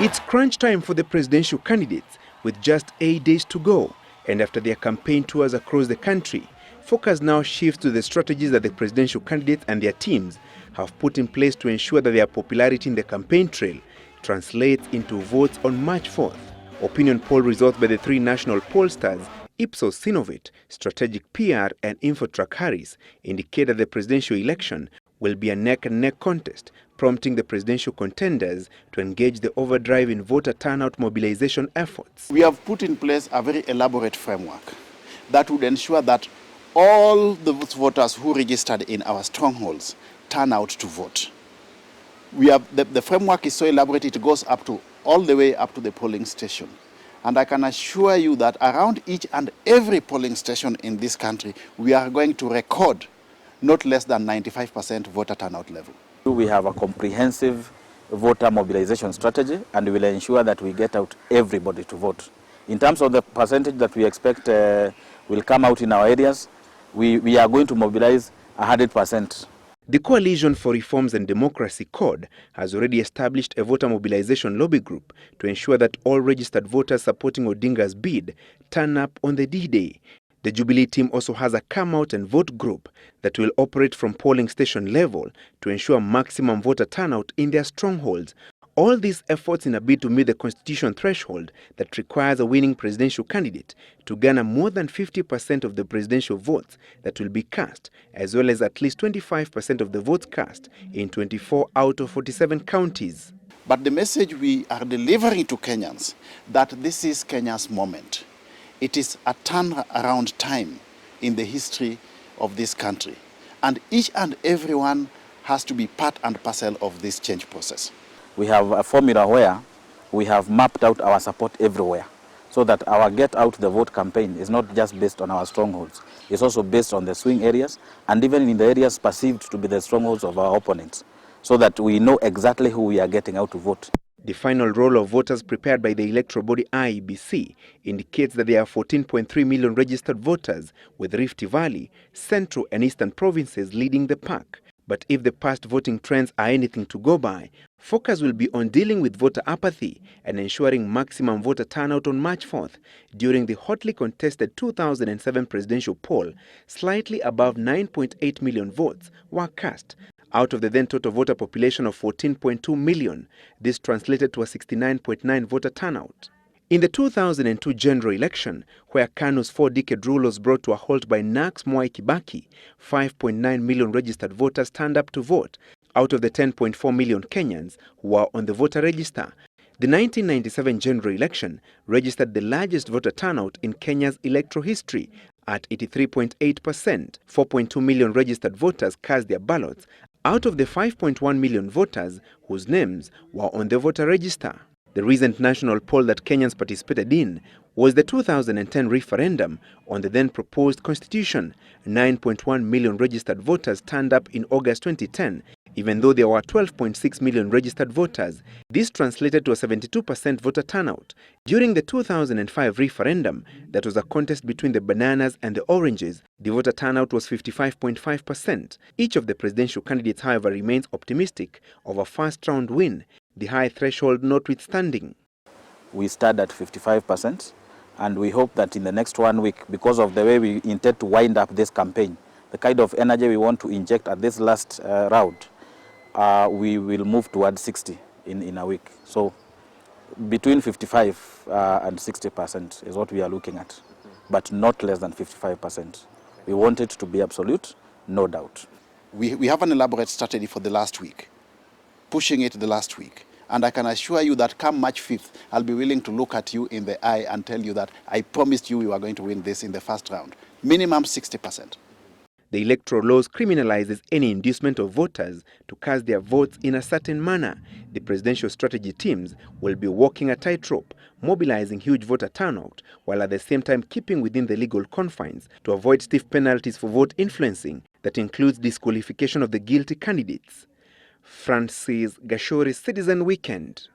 It's crunch time for the presidential candidates with just 8 days to go, and after their campaign tours across the country, focus now shifts to the strategies that the presidential candidates and their teams have put in place to ensure that their popularity in the campaign trail translates into votes on March 4th. Opinion poll results by the three national pollsters, Ipsos Synovate, Strategic PR and InfoTrack Harris, indicate that the presidential election will be a neck-and-neck contest, prompting the presidential contenders to engage the overdrive in voter turnout mobilization efforts. We have put in place a very elaborate framework that would ensure that all the voters who registered in our strongholds turn out to vote. The framework is so elaborate it goes all the way up to the polling station. And I can assure you that around each and every polling station in this country, we are going to record not less than 95% voter turnout level. We have a comprehensive voter mobilization strategy, and we will ensure that we get out everybody to vote. In terms of the percentage that we expect will come out in our areas, we are going to mobilize 100%. The Coalition for Reforms and Democracy CORD has already established a voter mobilization lobby group to ensure that all registered voters supporting Odinga's bid turn up on the D-Day. The Jubilee team also has a come out and vote group that will operate from polling station level to ensure maximum voter turnout in their strongholds. All these efforts in a bid to meet the constitution threshold that requires a winning presidential candidate to garner more than 50% of the presidential votes that will be cast, as well as at least 25% of the votes cast in 24 out of 47 counties. But the message we are delivering to Kenyans that this is Kenya's moment. It is a turnaround time in the history of this country. And each and everyone has to be part and parcel of this change process. We have a formula where we have mapped out our support everywhere, so that our Get Out the Vote campaign is not just based on our strongholds. It's also based on the swing areas and even in the areas perceived to be the strongholds of our opponents, so that we know exactly who we are getting out to vote. The final roll of voters prepared by the electoral body IEBC indicates that there are 14.3 million registered voters, with Rift Valley, Central and Eastern provinces leading the pack. But if the past voting trends are anything to go by, focus will be on dealing with voter apathy and ensuring maximum voter turnout on March 4th. During the hotly contested 2007 presidential poll, slightly above 9.8 million votes were cast. Out of the then total voter population of 14.2 million, this translated to a 69.9 voter turnout. In the 2002 general election, where KANU's 4-decade rule was brought to a halt by NAC's Mwai Kibaki, 5.9 million registered voters turned up to vote, out of the 10.4 million Kenyans who were on the voter register. The 1997 general election registered the largest voter turnout in Kenya's electoral history at 83.8%. 4.2 million registered voters cast their ballots out of the 5.1 million voters whose names were on the voter register. The recent national poll that Kenyans participated in was the 2010 referendum on the then proposed constitution. 9.1 million registered voters turned up in August 2010, even though there were 12.6 million registered voters. This translated to a 72% voter turnout. During the 2005 referendum, that was a contest between the bananas and the oranges, the voter turnout was 55.5%. Each of the presidential candidates, however, remains optimistic of a first-round win, the high threshold notwithstanding. We start at 55%, and we hope that in the next 1 week, because of the way we intend to wind up this campaign, the kind of energy we want to inject at this last round, we will move towards 60 in a week. So between 55 and 60% is what we are looking at, but not less than 55%. We want it to be absolute, no doubt. We have an elaborate strategy for the last week, pushing it the last week. And I can assure you that come March 5th, I'll be willing to look at you in the eye and tell you that I promised you are going to win this in the first round. Minimum 60%. The electoral laws criminalizes any inducement of voters to cast their votes in a certain manner. The presidential strategy teams will be walking a tightrope, mobilizing huge voter turnout, while at the same time keeping within the legal confines to avoid stiff penalties for vote influencing that includes disqualification of the guilty candidates. Francis Gashori, Citizen Weekend.